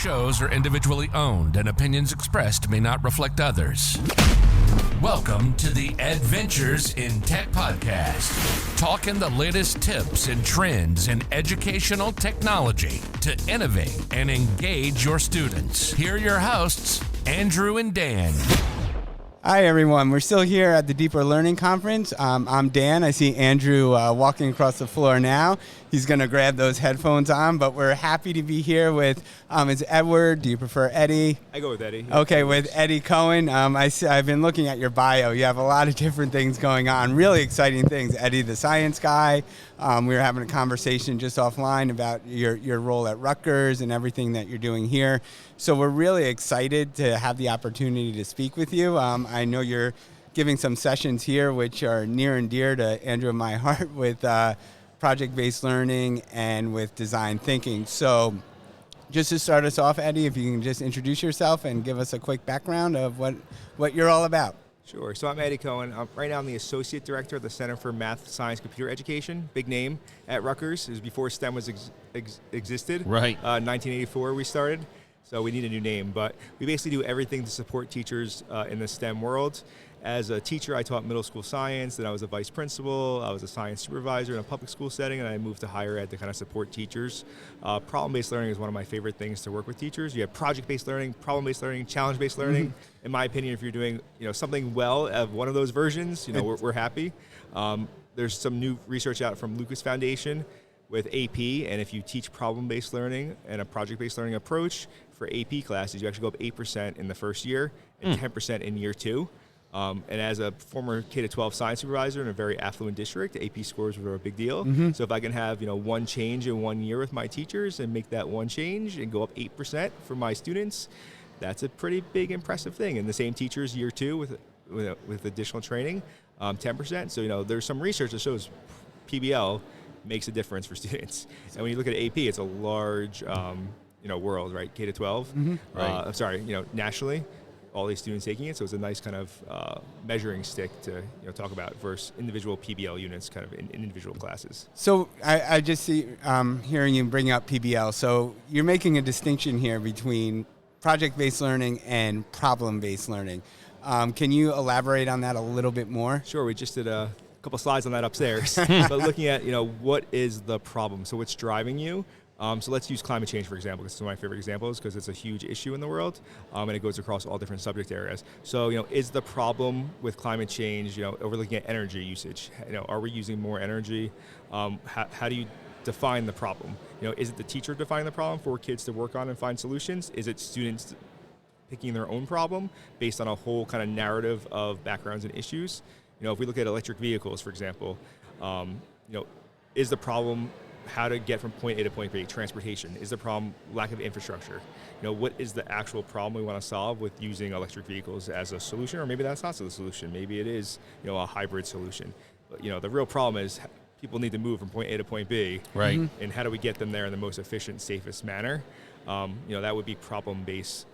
shows are individually owned and opinions expressed may not reflect others. Welcome to the Edventures in Tech podcast, talking the latest tips and trends in educational technology to innovate and engage your students. Here are your hosts, Andrew and Dan. Hi, everyone. We're still here at the Deeper Learning Conference. I'm Dan. I see Andrew walking across the floor now. He's going to grab those headphones on, but we're happy to be here with, is Edward? Do you prefer Eddie? I go with Eddie. Okay, with Eddie Cohen. I've been looking at your bio. You have a lot of different things going on, really exciting things. Eddie, the science guy. We were having a conversation just offline about your role at Rutgers and everything that you're doing here. So we're really excited to have the opportunity to speak with you. I know you're giving some sessions here, which are near and dear to Andrew and my heart with project-based learning and with design thinking. So just to start us off, Eddie, if you can just introduce yourself and give us a quick background of what you're all about. Sure. So I'm Eddie Cohen. Right now I'm the Associate Director of the Center for Math, Science, Computer Education, big name at Rutgers. It was before STEM was existed. Right. 1984 we started, so we need a new name. But we basically do everything to support teachers in the STEM world. As a teacher, I taught middle school science, then I was a vice principal, I was a science supervisor in a public school setting, and I moved to higher ed to kind of support teachers. Problem-based learning is one of my favorite things to work with teachers. You have project-based learning, problem-based learning, challenge-based learning. In my opinion, if you're doing something well of one of those versions, we're happy. There's some new research out from Lucas Foundation with AP, and if you teach problem-based learning and a project-based learning approach for AP classes, you actually go up 8% in the first year and 10% in year two. And as a former K-12 science supervisor in a very affluent district, AP scores were a big deal. So if I can have one change in 1 year with my teachers and make that one change and go up 8% for my students, that's a pretty big, impressive thing. And the same teachers year two with additional training, 10%. So there's some research that shows PBL makes a difference for students. And when you look at AP, it's a large world, right? K-12. Right. Nationally. All these students taking it, so it's a nice kind of measuring stick to talk about versus individual PBL units kind of in individual classes. So I just see hearing you bring up PBL. So you're making a distinction here between project-based learning and problem-based learning. Can you elaborate on that a little bit more? Sure. We just did a couple slides on that upstairs. But looking at what is the problem? So what's driving you? So let's use climate change, for example, because it's one of my favorite examples because it's a huge issue in the world, and it goes across all different subject areas. So, is the problem with climate change, we're looking at energy usage. Are we using more energy? How do you define the problem? Is it the teacher defining the problem for kids to work on and find solutions? Is it students picking their own problem based on a whole kind of narrative of backgrounds and issues? If we look at electric vehicles, for example, is the problem how to get from point A to point B, transportation? Is the problem lack of infrastructure? What is the actual problem we want to solve with using electric vehicles as a solution? Or maybe that's not the solution. Maybe it is, a hybrid solution. But, the real problem is people need to move from point A to point B. Right. And how do we get them there in the most efficient, safest manner? That would be problem-based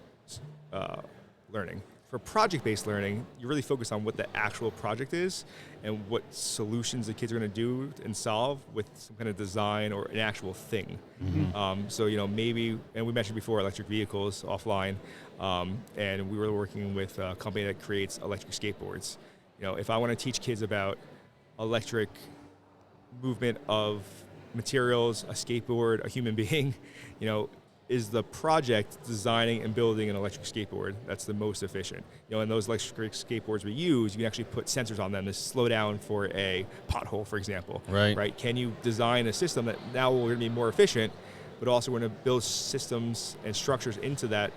learning. For project-based learning, you really focus on what the actual project is and what solutions the kids are going to do and solve with some kind of design or an actual thing. So, maybe, and we mentioned before electric vehicles offline, and we were working with a company that creates electric skateboards. If I want to teach kids about electric movement of materials, a skateboard, a human being, is the project designing and building an electric skateboard that's the most efficient. And those electric skateboards we use, you can actually put sensors on them to slow down for a pothole, for example. Right? Can you design a system that now we're going to be more efficient, but also we're going to build systems and structures into that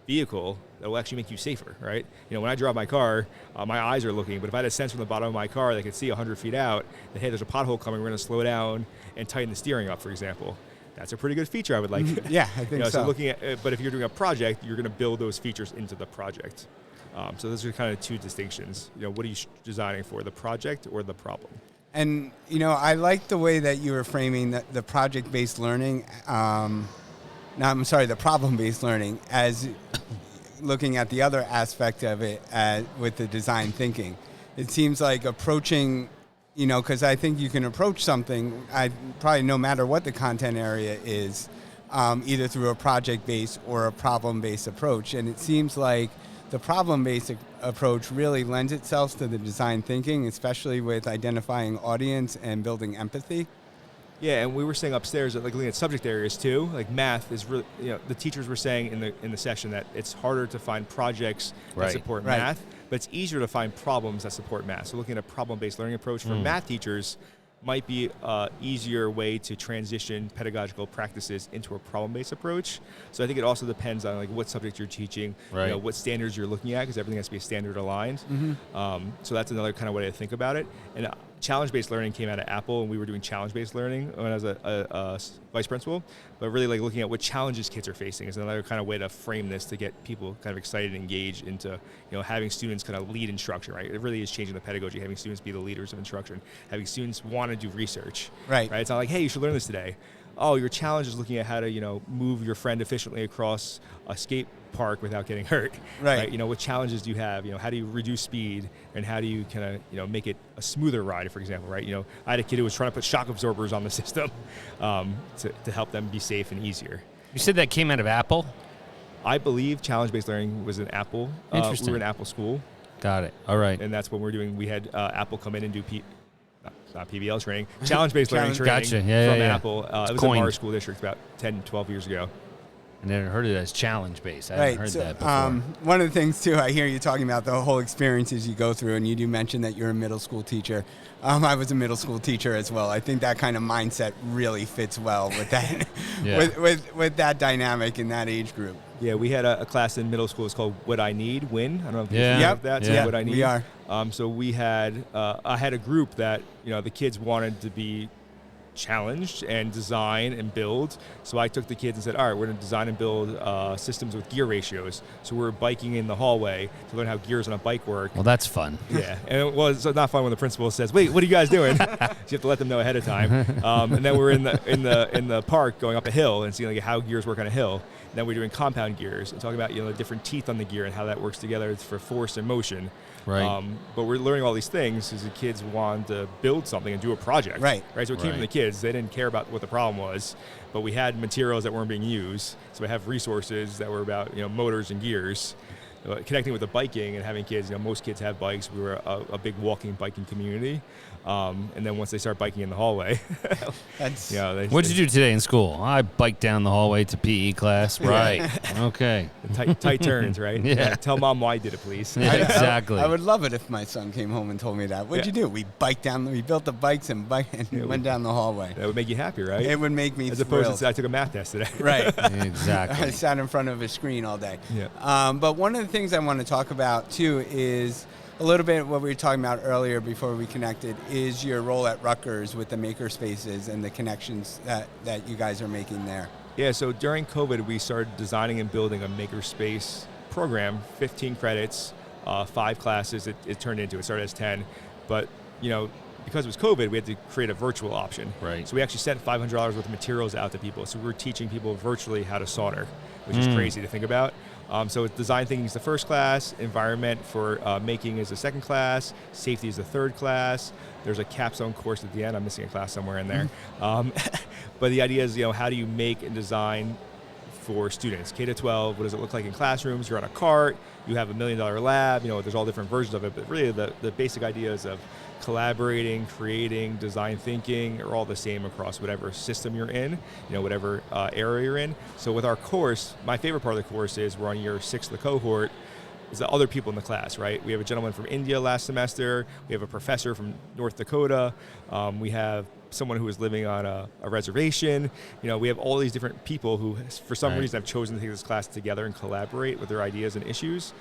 vehicle that will actually make you safer, right? When I drive my car, my eyes are looking, but if I had a sensor on the bottom of my car that could see 100 feet out, that, hey, there's a pothole coming, we're going to slow down and tighten the steering up, for example. That's a pretty good feature I would like. Yeah, I think so. So looking at, but if you're doing a project, you're going to build those features into the project. So those are kind of two distinctions. What are you designing for, the project or the problem? And, I like the way that you were framing the project-based learning, the problem-based learning as looking at the other aspect of it with the design thinking. It seems like approaching because I think you can approach something, probably no matter what the content area is, either through a project-based or a problem-based approach. And it seems like the problem-based approach really lends itself to the design thinking, especially with identifying audience and building empathy. Yeah, and we were saying upstairs that, like, looking at subject areas too, like math is really, the teachers were saying in the session that it's harder to find projects that support math, but it's easier to find problems that support math. So looking at a problem-based learning approach for math teachers might be an easier way to transition pedagogical practices into a problem-based approach. So I think it also depends on like what subject you're teaching, what standards you're looking at, because everything has to be standard aligned. So that's another kind of way to think about it. And challenge-based learning came out of Apple, and we were doing challenge-based learning when I was a vice principal. But really, like, looking at what challenges kids are facing is another kind of way to frame this to get people kind of excited and engaged into, having students kind of lead instruction. Right? It really is changing the pedagogy, having students be the leaders of instruction, having students want to do research. Right? It's not like, hey, you should learn this today. Oh, your challenge is looking at how to, move your friend efficiently across a skate park without getting hurt. Right? What challenges do you have? How do you reduce speed, and how do you kind of, make it a smoother ride, for example, right? I had a kid who was trying to put shock absorbers on the system to help them be safe and easier. You said that came out of Apple? I believe challenge-based learning was in Apple. Interesting. We were in Apple school. Got it. All right. And that's what we're doing. We had Apple come in and do not PBL training, challenge-based learning training from Apple. It was in our school district about 10, 12 years ago. I never heard it as challenge-based. I haven't heard that before. One of the things, too, I hear you talking about the whole experiences you go through, and you do mention that you're a middle school teacher. I was a middle school teacher as well. I think that kind of mindset really fits well with that, with that dynamic in that age group. Yeah, we had a class in middle school. It's called What I Need, Win. I don't know if you have that. So What I Need. We are. So we had, I had a group that, the kids wanted to be challenged and design and build. So I took the kids and said, all right, we're going to design and build systems with gear ratios. So we're biking in the hallway to learn how gears on a bike work. Well, that's fun. Yeah, and it's not fun when the principal says, wait, what are you guys doing? So you have to let them know ahead of time. And then we're in the park going up a hill and seeing like how gears work on a hill. And then we're doing compound gears and talking about the different teeth on the gear and how that works together for force and motion. Right. But we're learning all these things because the kids wanted to build something and do a project. Right. So it came from the kids. They didn't care about what the problem was, but we had materials that weren't being used. So we have resources that were about motors and gears. Connecting with the biking and having kids, most kids have bikes. We were a big walking, biking community. And then once they start biking in the hallway, what'd you do today in school? I biked down the hallway to PE class. Right. Okay. Tight turns, right? Yeah. Tell mom why I did it, please. Yeah, exactly. I would love it if my son came home and told me that. What'd you do? We built the bikes and went down the hallway. That would make you happy, right? It would make me As opposed to I took a math test today. Right. Exactly. I sat in front of a screen all day. Yeah. But one of the things I want to talk about, too, is a little bit what we were talking about earlier before we connected is your role at Rutgers with the maker spaces and the connections that you guys are making there. Yeah, so during COVID, we started designing and building a makerspace program, 15 credits, 5 classes it turned into. It started as 10, but because it was COVID, we had to create a virtual option. Right. So we actually sent $500 worth of materials out to people. So we were teaching people virtually how to solder, which is crazy to think about. So design thinking is the first class, environment for making is the second class, safety is the third class. There's a capstone course at the end. I'm missing a class somewhere in there. But the idea is, how do you make and design for students? K-12, what does it look like in classrooms? You're on a cart, you have $1 million lab, there's all different versions of it, but really the basic ideas of collaborating, creating, design thinking are all the same across whatever system you're in, whatever area you're in. So with our course, my favorite part of the course is we're on year 6 of the cohort, is the other people in the class, right? We have a gentleman from India last semester, we have a professor from North Dakota, we have someone who is living on a reservation. We have all these different people who, for some reason, have chosen to take this class together and collaborate with their ideas and issues.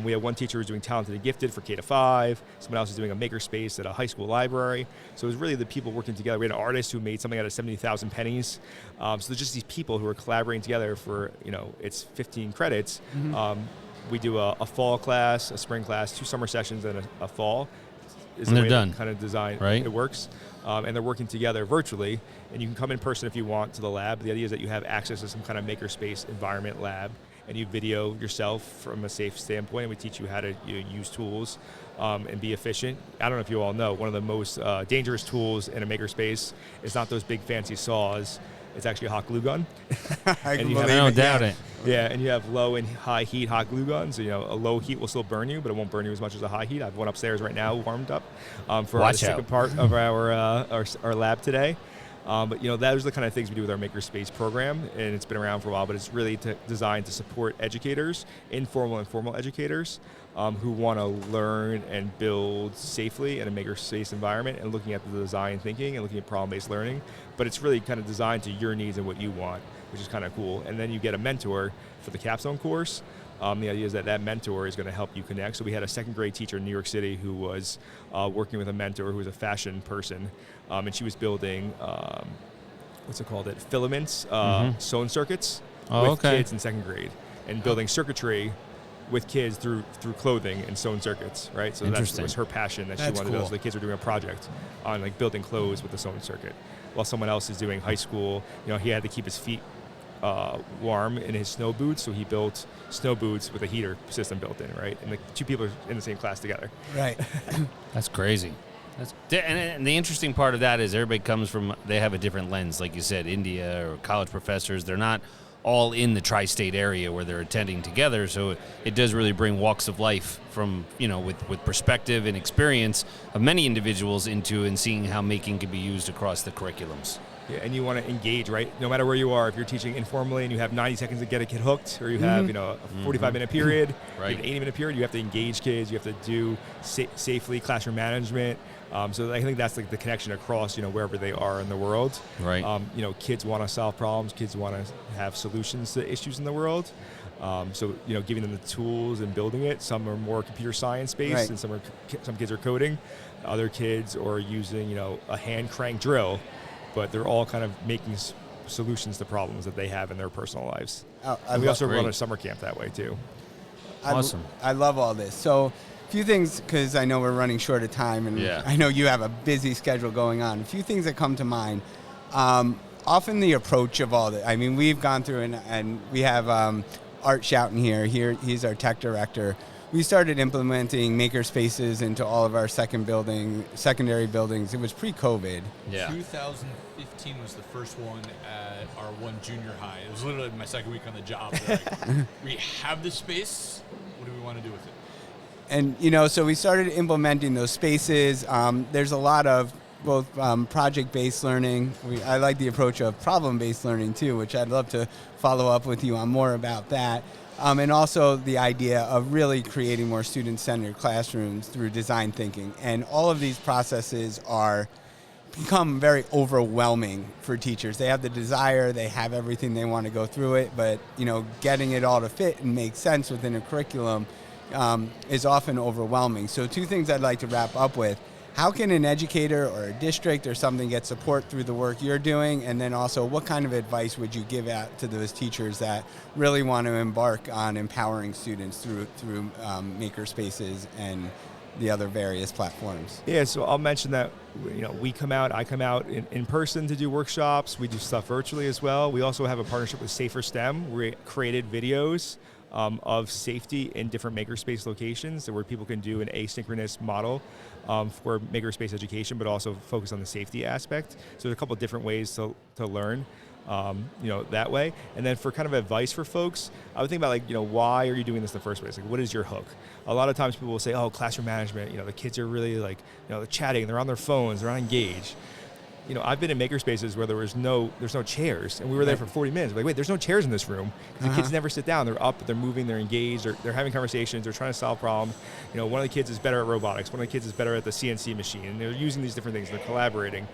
We have one teacher who's doing Talented and Gifted for K-5. Someone else is doing a makerspace at a high school library. So it was really the people working together. We had an artist who made something out of 70,000 pennies. So there's just these people who are collaborating together for, it's 15 credits. We do a fall class, a spring class, 2 summer sessions, and a fall. Is and the they're way done. Kind of design right? It works. And they're working together virtually, and you can come in person if you want to the lab. The idea is that you have access to some kind of makerspace environment lab, and you video yourself from a safe standpoint, and we teach you how to use tools and be efficient. I don't know if you all know, one of the most dangerous tools in a makerspace is not those big fancy saws. It's actually a hot glue gun. I And you I have- don't doubt it. Yeah, and you have low and high heat hot glue guns. So, a low heat will still burn you, but it won't burn you as much as a high heat. I have one upstairs right now warmed up for Watch the out. second part of our lab today. But those are the kind of things we do with our Makerspace program, and it's been around for a while. But it's really designed to support educators, informal and formal educators, who want to learn and build safely in a makerspace environment, and looking at the design thinking and looking at problem-based learning. But it's really kind of designed to your needs and what you want, which is kind of cool. And then you get a mentor for the capstone course. The idea is that mentor is going to help you connect. So we had a second grade teacher in New York City who was working with a mentor who was a fashion person, and she was building, filaments, sewn circuits with kids in second grade, and building circuitry with kids through clothing and sewn circuits, right? So that was her passion that she wanted to do. So the kids were doing a project on like building clothes with the sewn circuit, while someone else is doing high school. He had to keep his feet warm in his snow boots, so he built snow boots with a heater system built in, right? And the two people are in the same class together. Right. That's crazy. And the interesting part of that is everybody comes from, they have a different lens. Like you said, India or college professors, they're not all in the tri-state area where they're attending together. So it does really bring walks of life from, with perspective and experience of many individuals into and seeing how making can be used across the curriculums. Yeah, and you want to engage, right? No matter where you are, if you're teaching informally and you have 90 seconds to get a kid hooked, or you have, a 45-minute period, Right. you have an 80-minute period, you have to engage kids, you have to do safely classroom management. So I think that's like the connection across, wherever they are in the world. Right. Kids want to solve problems. Kids want to have solutions to issues in the world. So giving them the tools and building it. Some are more computer science based, Right. and some kids are coding. Other kids are using, a hand crank drill. But they're all kind of making solutions to problems that they have in their personal lives. And we also run a summer camp that way, too. Awesome. I love all this. So a few things, because I know we're running short of time, and I know you have a busy schedule going on. A few things that come to mind. Often the approach of all this. I mean, we've gone through, and we have Art Schouten here. He's our tech director. We started implementing makerspaces into all of our secondary buildings. It was pre-COVID. Yeah. 2015 was the first one at our one junior high. It was literally my second week on the job. Like, we have this space. What do we want to do with it? And, so we started implementing those spaces. There's a lot of both project-based learning. I like the approach of problem-based learning, too, which I'd love to follow up with you on more about that. And also the idea of really creating more student-centered classrooms through design thinking. And all of these processes become very overwhelming for teachers. They have the desire, they have everything, they want to go through it, but getting it all to fit and make sense within a curriculum is often overwhelming. So two things I'd like to wrap up with. How can an educator or a district or something get support through the work you're doing? And then also, what kind of advice would you give out to those teachers that really want to embark on empowering students through makerspaces and the other various platforms? Yeah, so I'll mention that I come out in person to do workshops. We do stuff virtually as well. We also have a partnership with Safer STEM. We created videos of safety in different makerspace locations, where people can do an asynchronous model for makerspace education, but also focus on the safety aspect. So there's a couple of different ways to learn, that way. And then for kind of advice for folks, I would think about why are you doing this in the first place? Like, what is your hook? A lot of times people will say, oh, classroom management, the kids are really they're chatting, they're on their phones, they're not engaged. I've been in makerspaces where there's no chairs, and we were there for 40 minutes. We're like, wait, there's no chairs in this room. The kids never sit down. They're up, they're moving, they're engaged, they're having conversations, they're trying to solve problems. One of the kids is better at robotics. One of the kids is better at the CNC machine, and they're using these different things. They're collaborating.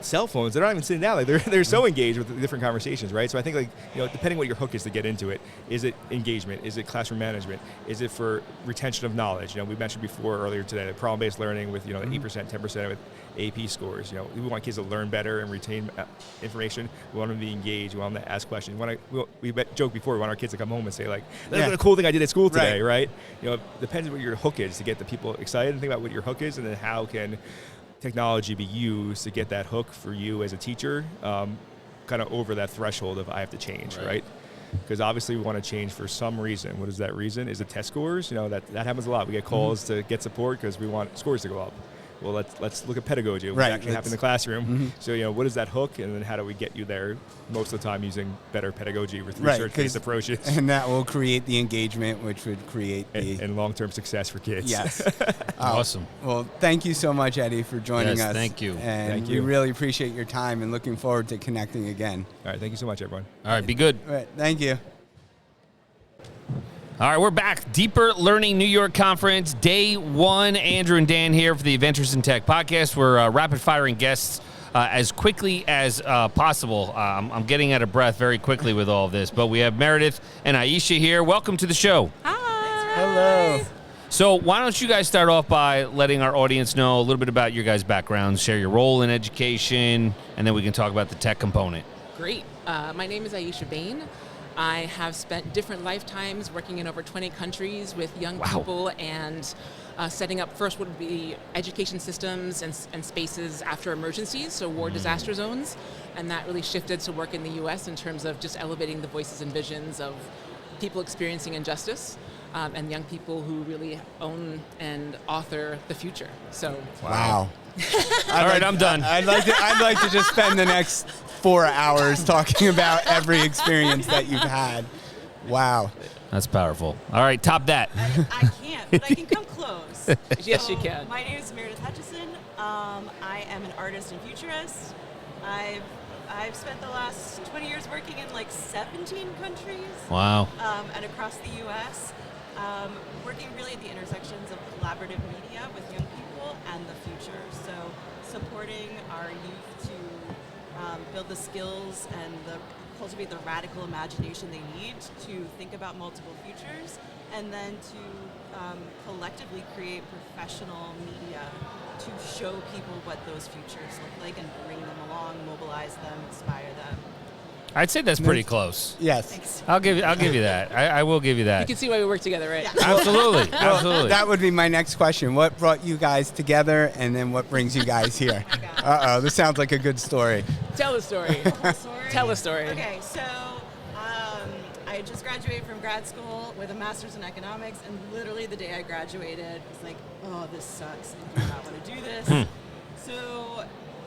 Cell phones, they're not even sitting down. They're so engaged with the different conversations, right? So I think depending what your hook is to get into it, is it engagement? Is it classroom management? Is it for retention of knowledge? We mentioned before earlier today, the problem-based learning with 8%, 10% with AP scores. We want kids to learn better and retain information. We want them to be engaged. We want them to ask questions. We joked before, we want our kids to come home and say that's a cool thing I did at school today, right? It depends on what your hook is to get the people excited, and think about what your hook is, and then how can technology be used to get that hook for you as a teacher, kind of over that threshold of I have to change, right? Because obviously we want to change for some reason. What is that reason? Is it test scores? That happens a lot. We get calls to get support because we want scores to go up. well, let's look at pedagogy. What Right, actually happened in the classroom. So, what is that hook, and then how do we get you there most of the time using better pedagogy with research-based approaches? And that will create the engagement, which would create the... And long-term success for kids. Yes. Awesome. Well, thank you so much, Eddie, for joining us. Thank you. And Thank we you. really appreciate your time and looking forward to connecting again. All right, thank you so much, everyone. All right, be good. All right, thank you. All right, we're back. Deeper Learning New York Conference, day 1. Andrew and Dan here for the Adventures in Tech podcast. We're rapid-firing guests as quickly as possible. I'm getting out of breath very quickly with all of this, but we have Meredith and Aisha here. Welcome to the show. Hi. Hello. So why don't you guys start off by letting our audience know a little bit about your guys' backgrounds, share your role in education, and then we can talk about the tech component. Great. My name is Aisha Bain. I have spent different lifetimes working in over 20 countries with young people and setting up first would be education systems and spaces after emergencies, so war disaster zones. And that really shifted to work in the U.S. in terms of just elevating the voices and visions of people experiencing injustice and young people who really own and author the future. So Wow. All right, I'm done. I'd like to just spend the next 4 hours talking about every experience that you've had. Wow. That's powerful. All right, top that. I can't, but I can come close. Yes, you can. My name is Meredith Hutchison. I am an artist and futurist. I've spent the last 20 years working in like 17 countries. Wow. And across the U.S. Working really at the intersections of collaborative media with young people and the future. So supporting our youth to build the skills and cultivate the radical imagination they need to think about multiple futures, and then to collectively create professional media to show people what those futures look like and bring them along, mobilize them, inspire them. I'd say that's pretty close. Yes. Thanks. I'll give you that. I will give you you that. can see why we work together, right? Yeah. Absolutely. Well, Absolutely. that would be my next question. What brought you guys together, and then what brings you guys here? Uh-oh, this sounds like a good story. Tell the story. Story? Tell a story. Okay, so I just graduated from grad school with a master's in economics, and literally the day I graduated, was like, oh, this sucks. I do not want to do this. So,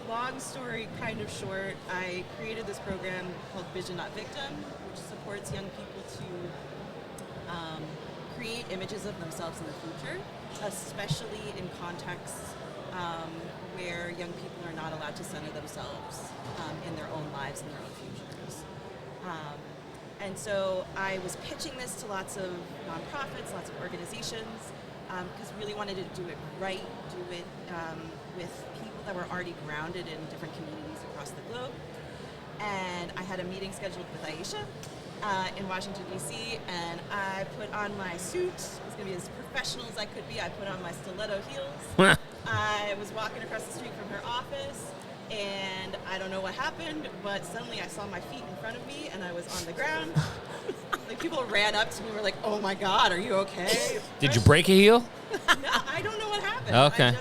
long story kind of short, I created this program called Vision Not Victim, which supports young people to create images of themselves in the future, especially in contexts where young people are not allowed to center themselves in their own lives and their own futures. And so I was pitching this to lots of nonprofits, lots of organizations, because really wanted to do it right, do it with people that were already grounded in different communities across the globe. And I had a meeting scheduled with Aisha in Washington, D.C., and I put on my suit. It was going to be as professional as I could be. I put on my stiletto heels. I was walking across the street from her office, and I don't know what happened, but suddenly I saw my feet in front of me, and I was on the ground. Like, people ran up to me and were like, oh my God, are you okay? Did you break a heel? No, I don't know what happened. Okay.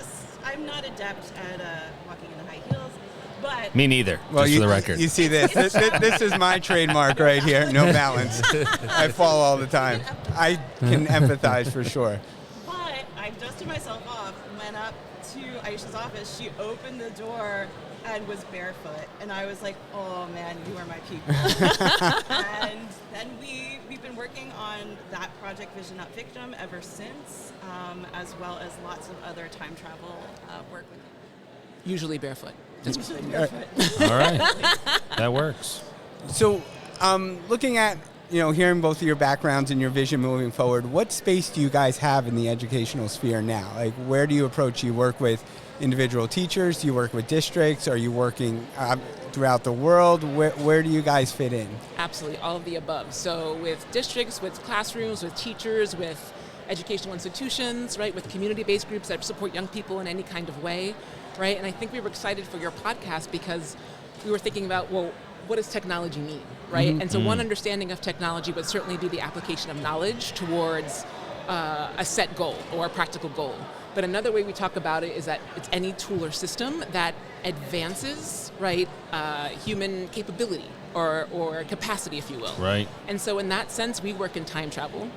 I'm not adept at walking in high heels, but Me neither, Well, just you, for the record. you see this. This is my trademark right here. No balance. I fall all the time. I can empathize for sure. But I dusted myself off, went up to Aisha's office. She opened the door and was barefoot, and I was like, "Oh man, you are my people." And then we've been working on that project, Vision Not Victim, ever since, as well as lots of other time travel work with you. Usually barefoot. Usually barefoot. All right. That works. So, looking at, hearing both of your backgrounds and your vision moving forward, what space do you guys have in the educational sphere now? Like, where do you approach? You work with individual teachers? Do you work with districts? Are you working throughout the world? Where do you guys fit in? Absolutely, all of the above. So with districts, with classrooms, with teachers, with educational institutions, right, with community-based groups that support young people in any kind of way, right? And I think we were excited for your podcast because we were thinking about, well, what does technology mean, right? Mm-hmm. And so one understanding of technology would certainly be the application of knowledge towards a set goal or a practical goal. But another way we talk about it is that it's any tool or system that advances, right, human capability or capacity, if you will. Right. And so in that sense, we work in time travel.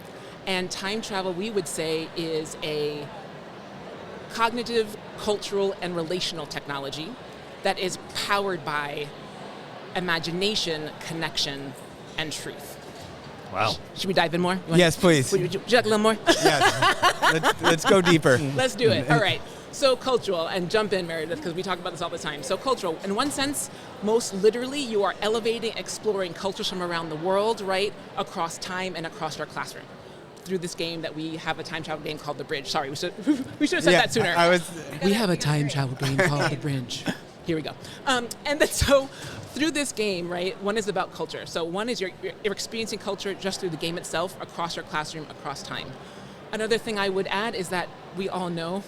And time travel, we would say, is a cognitive, cultural, and relational technology that is powered by imagination, connection, and truth. Wow. Should we dive in more? Yes, please. Would you like a little more? Yes. Let's go deeper. Let's do it. All right. So cultural, and jump in, Meredith, because we talk about this all the time. So cultural, in one sense, most literally, you are elevating, exploring cultures from around the world, right, across time and across our classroom. Through this game that we have a time travel game called The Bridge. Sorry, we should have said that sooner. We have a time travel game called The Bridge. Here we go. And then so through this game, right, one is about culture. So one is you're experiencing culture just through the game itself, across your classroom, across time. Another thing I would add is that we all know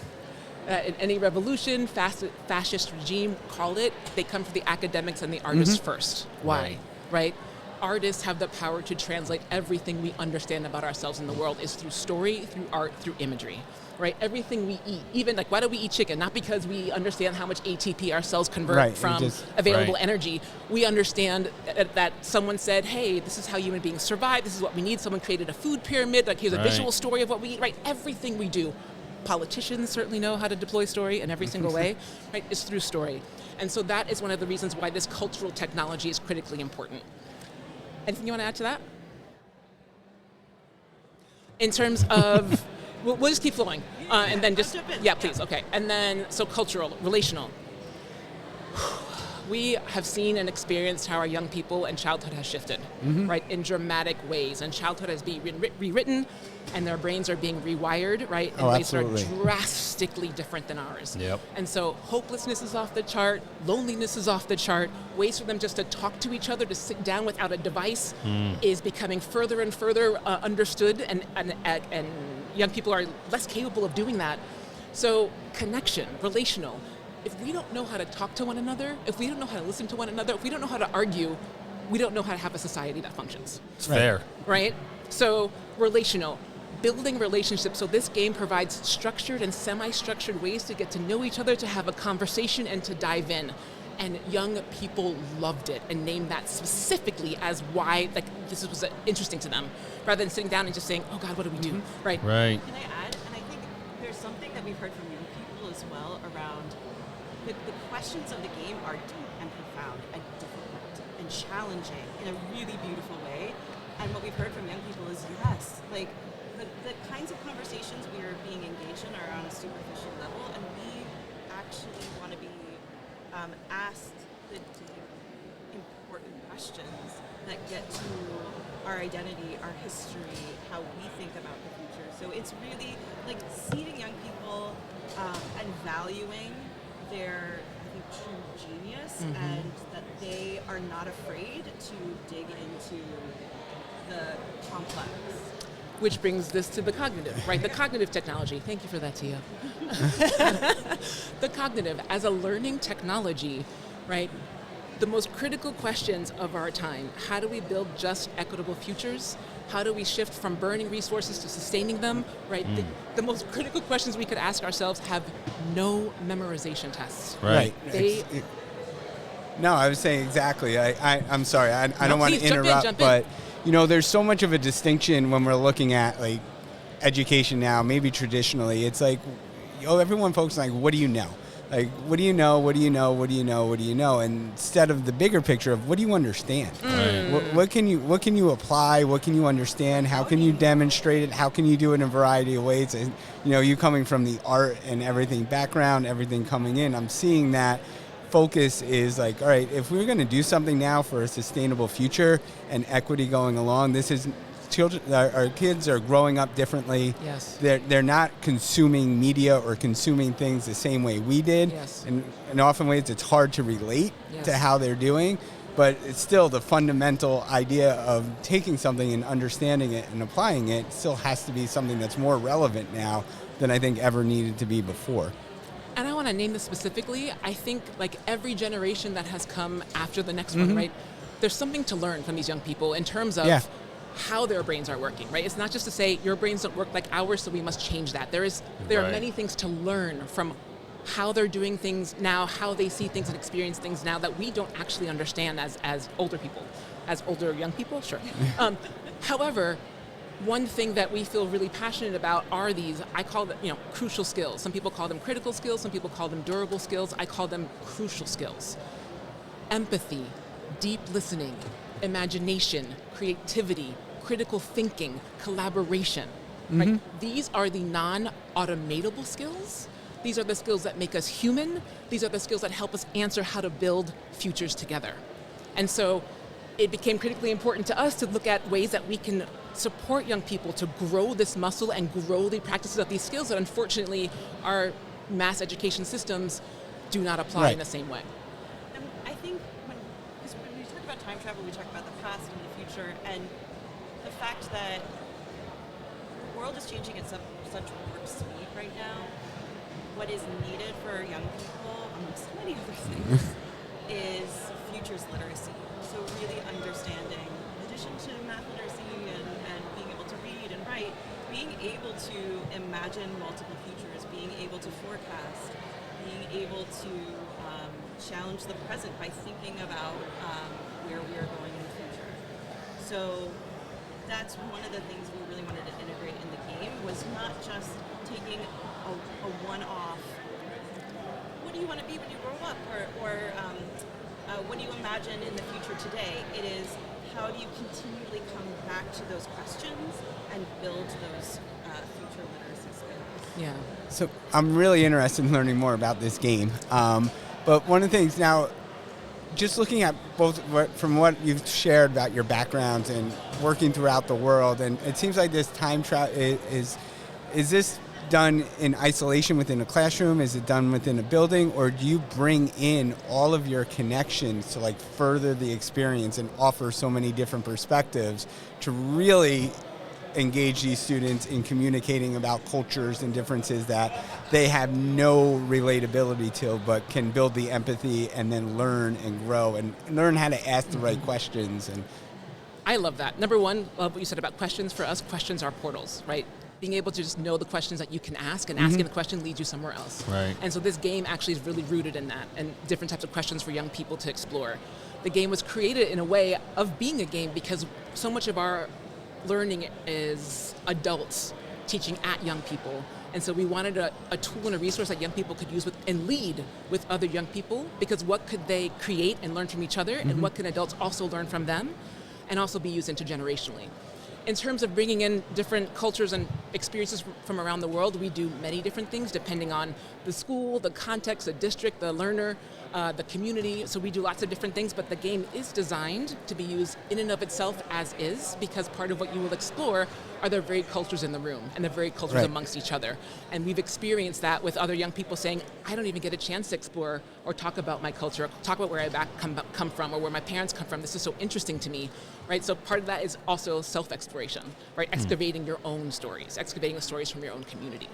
in any revolution, fascist regime, call it, they come from the academics and the artists first. Why? Right? Artists have the power to translate everything we understand about ourselves in the world is through story, through art, through imagery. Right? Everything we eat, even like why do we eat chicken? Not because we understand how much ATP our cells convert from available energy. We understand that someone said, hey, this is how human beings survive. This is what we need. Someone created a food pyramid. Like here's a visual story of what we eat. Right? Everything we do. Politicians certainly know how to deploy story in every single way. Right? It's through story. And so that is one of the reasons why this cultural technology is critically important. Anything you want to add to that? In terms of... We'll just keep flowing, and then just please, okay. And then so cultural, relational. We have seen and experienced how our young people and childhood has shifted, right, in dramatic ways. And childhood has been rewritten, and their brains are being rewired, right, in ways that are drastically different than ours. Yep. And so hopelessness is off the chart, loneliness is off the chart, ways for them just to talk to each other, to sit down without a device is becoming further and further understood, and young people are less capable of doing that. So connection, relational. If we don't know how to talk to one another, if we don't know how to listen to one another, if we don't know how to argue, we don't know how to have a society that functions. It's fair. Right? So relational, building relationships. So this game provides structured and semi-structured ways to get to know each other, to have a conversation, and to dive in. And young people loved it and named that specifically as why this was interesting to them, rather than sitting down and just saying, oh God, what do we do? Right. Right. Can I add? And I think there's something that we've heard from young people as well around the questions of the game are deep and profound and difficult and challenging in a really beautiful way. And what we've heard from young people is yes, like the kinds of conversations we are being engaged in are on a superficial level, and we actually want to be asked the deep, important questions that get to our identity, our history, how we think about the future. So it's really like seeing young people and valuing their, I think, true genius, and that they are not afraid to dig into the complex. Which brings this to the cognitive, right? The cognitive technology. Thank you for that, Tia. The cognitive, as a learning technology, right? The most critical questions of our time. How do we build just, equitable futures? How do we shift from burning resources to sustaining them, right? The most critical questions we could ask ourselves have no memorization tests. Right. No, I was saying exactly. I'm sorry. I don't want to interrupt, but there's so much of a distinction when we're looking at like education now. Maybe traditionally, it's like, everyone focuses on like, what do you know? Like, what do you know? What do you know? What do you know? What do you know? And instead of the bigger picture of what do you understand? What can you apply? What can you understand? How can you demonstrate it? How can you do it in a variety of ways? And you coming from the art and everything background, everything coming in, I'm seeing that focus is like, all right, if we're going to do something now for a sustainable future and equity going along, this is children. Our kids are growing up differently. Yes. They're not consuming media or consuming things the same way we did. Yes. And in often ways, it's hard to relate to how they're doing. But it's still the fundamental idea of taking something and understanding it and applying it still has to be something that's more relevant now than I think ever needed to be before. And I want to name this specifically. I think like every generation that has come after the next one, right? There's something to learn from these young people in terms of how their brains are working, right? It's not just to say your brains don't work like ours, so we must change that. There are many things to learn from how they're doing things now, how they see things and experience things now that we don't actually understand as older people, as older young people, sure. However, one thing that we feel really passionate about are these, I call them, crucial skills. Some people call them critical skills, some people call them durable skills. I call them crucial skills. Empathy, deep listening, imagination, creativity, critical thinking, collaboration. Right? These are the non-automatable skills. These are the skills that make us human. These are the skills that help us answer how to build futures together. And so it became critically important to us to look at ways that we can support young people to grow this muscle and grow the practices of these skills that unfortunately our mass education systems do not apply in the same way. And I think when we talk about time travel, we talk about the past and the future, and the fact that the world is changing at such warp speed right now. What is needed for young people, among so many other things, is futures literacy. So really understanding, in addition to math literacy and being able to read and write, being able to imagine multiple futures, being able to forecast, being able to challenge the present by thinking about where we are going in the future. So that's one of the things we really wanted to integrate in the game, was not just taking a one-off, what do you want to be when you grow up, or what do you imagine in the future today? It is, how do you continually come back to those questions and build those future literacy skills? Yeah. So I'm really interested in learning more about this game. But one of the things now, just looking at both from what you've shared about your backgrounds and working throughout the world, and it seems like this time travel is this done in isolation within a classroom? Is it done within a building? Or do you bring in all of your connections to like further the experience and offer so many different perspectives to really engage these students in communicating about cultures and differences that they have no relatability to, but can build the empathy and then learn and grow and learn how to ask the right questions? And I love that. Number one, love what you said about questions. For us, questions are portals, right? Being able to just know the questions that you can ask, and asking the question leads you somewhere else. Right. And so this game actually is really rooted in that, and different types of questions for young people to explore. The game was created in a way of being a game because so much of our learning is adults teaching at young people. And so we wanted a tool and a resource that young people could use and lead with other young people, because what could they create and learn from each other, and what can adults also learn from them, and also be used intergenerationally. In terms of bringing in different cultures and experiences from around the world, we do many different things depending on the school, the context, the district, the learner, the community. So we do lots of different things, but the game is designed to be used in and of itself as is, because part of what you will explore are the very cultures in the room and the very cultures amongst each other. And we've experienced that with other young people saying, I don't even get a chance to explore or talk about my culture, or talk about where I come from, or where my parents come from. This is so interesting to me, right? So part of that is also self-exploration, right? Excavating your own stories, excavating the stories from your own community.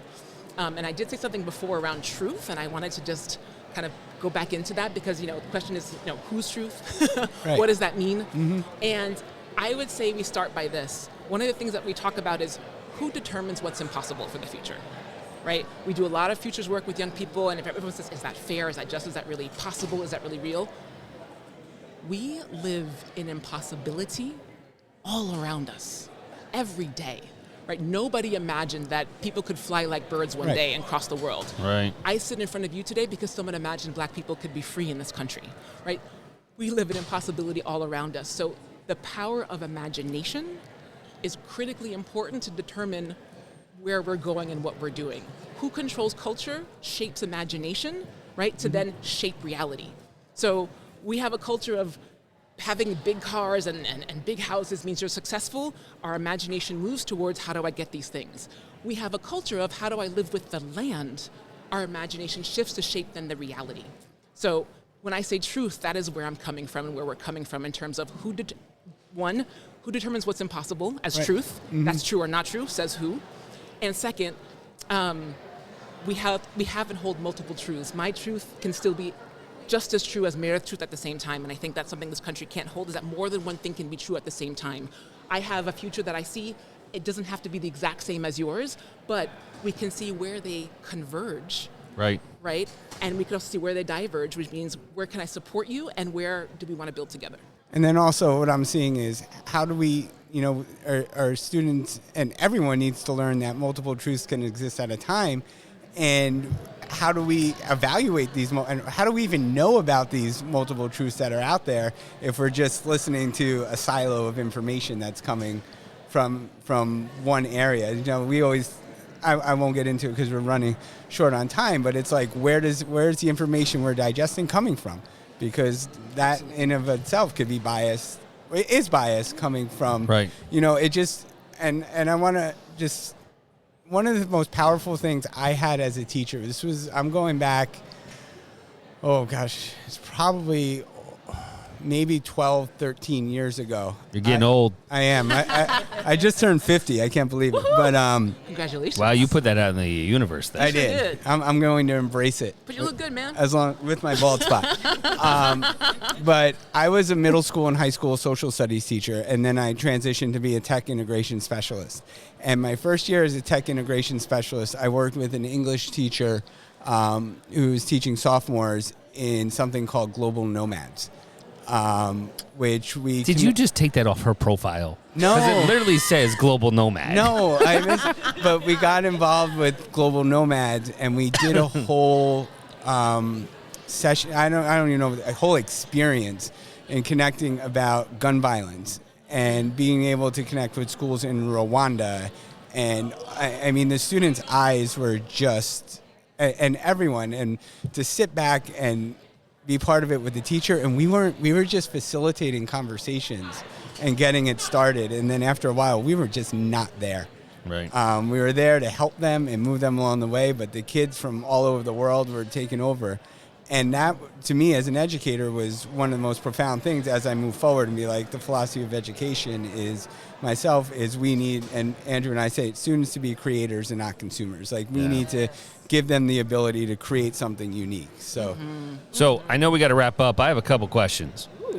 And I did say something before around truth, and I wanted to just kind of go back into that, because, the question is, whose truth? Right. What does that mean? And I would say we start by this. One of the things that we talk about is who determines what's impossible for the future, right? We do a lot of futures work with young people, and if everyone says, is that fair? Is that just? Is that really possible? Is that really real? We live in impossibility all around us, every day, right? Nobody imagined that people could fly like birds one day and cross the world. Right. I sit in front of you today because someone imagined black people could be free in this country, right? We live in impossibility all around us. So the power of imagination is critically important to determine where we're going and what we're doing. Who controls culture shapes imagination, right, to then shape reality. So we have a culture of having big cars and big houses means you're successful. Our imagination moves towards, how do I get these things? We have a culture of, how do I live with the land? Our imagination shifts to shape then the reality. So when I say truth, that is where I'm coming from and where we're coming from in terms of who determines what's impossible as truth? That's true or not true, says who? And second, we have and hold multiple truths. My truth can still be just as true as Meredith's truth at the same time, and I think that's something this country can't hold, is that more than one thing can be true at the same time. I have a future that I see. It doesn't have to be the exact same as yours, but we can see where they converge. Right. Right? And we can also see where they diverge, which means where can I support you and where do we want to build together? And then also what I'm seeing is how do we, our students and everyone needs to learn that multiple truths can exist at a time. And how do we evaluate these, and how do we even know about these multiple truths that are out there if we're just listening to a silo of information that's coming from one area? We always, I won't get into it because we're running short on time, but it's like, where's the information we're digesting coming from? Because that in of itself could be biased. It is biased coming from, right. It just, and I want to just, one of the most powerful things I had as a teacher, I'm going back, it's probably maybe 12, 13 years ago. You're getting old. I am. I just turned 50. I can't believe it. But congratulations. Wow, you put that out in the universe. I did. I'm going to embrace it. But you look good, man. As long with my bald spot. But I was a middle school and high school social studies teacher, and then I transitioned to be a tech integration specialist. And my first year as a tech integration specialist, I worked with an English teacher who was teaching sophomores in something called Global Nomads. Which we did you just take that off her profile? No, because it literally says Global Nomad. No, but we got involved with Global Nomads and we did a whole session. I don't even know, a whole experience in connecting about gun violence and being able to connect with schools in Rwanda. And I mean, the students' eyes were just, and everyone, and to sit back and be part of it with the teacher, and we were just facilitating conversations and getting it started, and then after a while we were just not there. Right. We were there to help them and move them along the way, but the kids from all over the world were taking over, and that to me as an educator was one of the most profound things as I move forward and be like, the philosophy of education is we need, and Andrew and I say it, students to be creators and not consumers. Like we need to give them the ability to create something unique. So, So I know we got to wrap up. I have a couple questions. Ooh.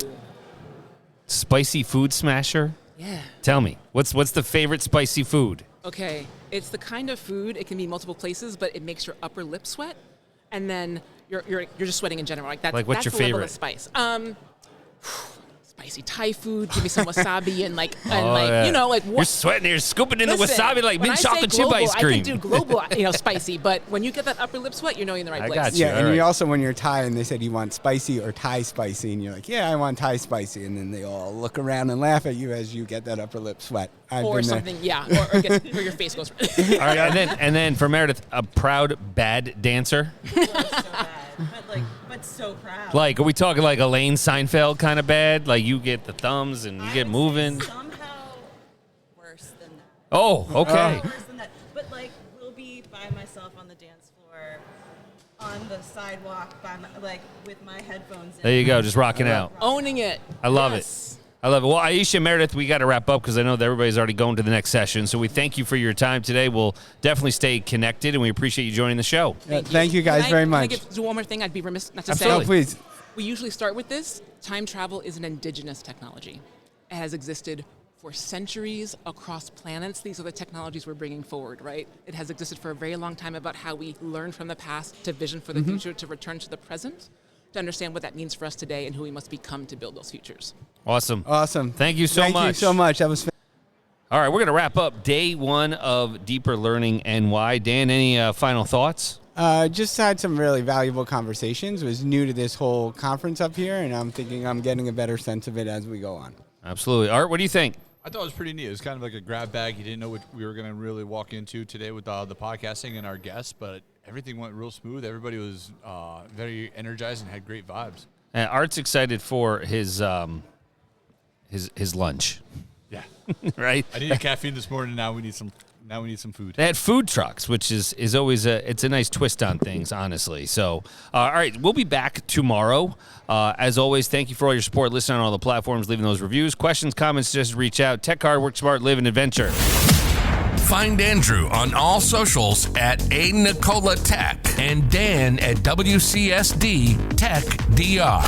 Spicy food smasher? Yeah. Tell me, what's the favorite spicy food? Okay, it's the kind of food, it can be multiple places, but it makes your upper lip sweat, and then you're just sweating in general. Like that's what's your the level favorite? Of spice. Spicy Thai food. Give me some wasabi and what? You're sweating. You're scooping in the wasabi like mint chocolate chip ice cream. I can do global, spicy, but when you get that upper lip sweat, you're in the right place. Got you. Yeah, and you also, when you're Thai and they said you want spicy or Thai spicy, and you're like, yeah, I want Thai spicy, and then they all look around and laugh at you as you get that upper lip sweat. Or something, or your face goes. All right, and then for Meredith, a proud bad dancer. So bad, but so proud. Like, are we talking like Elaine Seinfeld kind of bad? Like you get the thumbs and you get moving. Somehow worse than that. Oh, okay. Worse than that. But we'll be by myself on the dance floor, on the sidewalk, with my headphones in. There you go, just rocking out. Owning it. I love it. Well, Aisha, Meredith, we got to wrap up because I know that everybody's already going to the next session. So we thank you for your time today. We'll definitely stay connected, and we appreciate you joining the show. Thank you guys very much. Can I do one more thing? I'd be remiss not to Absolutely. say. Please. We usually start with this. Time travel is an indigenous technology. It has existed for centuries across planets. These are the technologies we're bringing forward, right? It has existed for a very long time about how we learn from the past to vision for the future, to return to the present, to understand what that means for us today and who we must become to build those futures. Awesome. Thank you so much. Thank you so much. That was All right, we're going to wrap up day one of Deeper Learning NY. Dan, any final thoughts? Just had some really valuable conversations. Was new to this whole conference up here, and I'm thinking I'm getting a better sense of it as we go on. Absolutely. Art, what do you think? I thought it was pretty neat. It was kind of like a grab bag. You didn't know what we were going to really walk into today with the podcasting and our guests, but everything went real smooth. Everybody was very energized and had great vibes. And Art's excited for his lunch. Yeah. Right? I needed caffeine this morning. Now we need some food. They had food trucks, which is always it's a nice twist on things, honestly. So, all right, we'll be back tomorrow. As always, thank you for all your support, listening on all the platforms, leaving those reviews. Questions, comments, just reach out. Tech hard, work smart, live an adventure. Find Andrew on all socials at @Nicola Tech and Dan at WCSD Tech DR.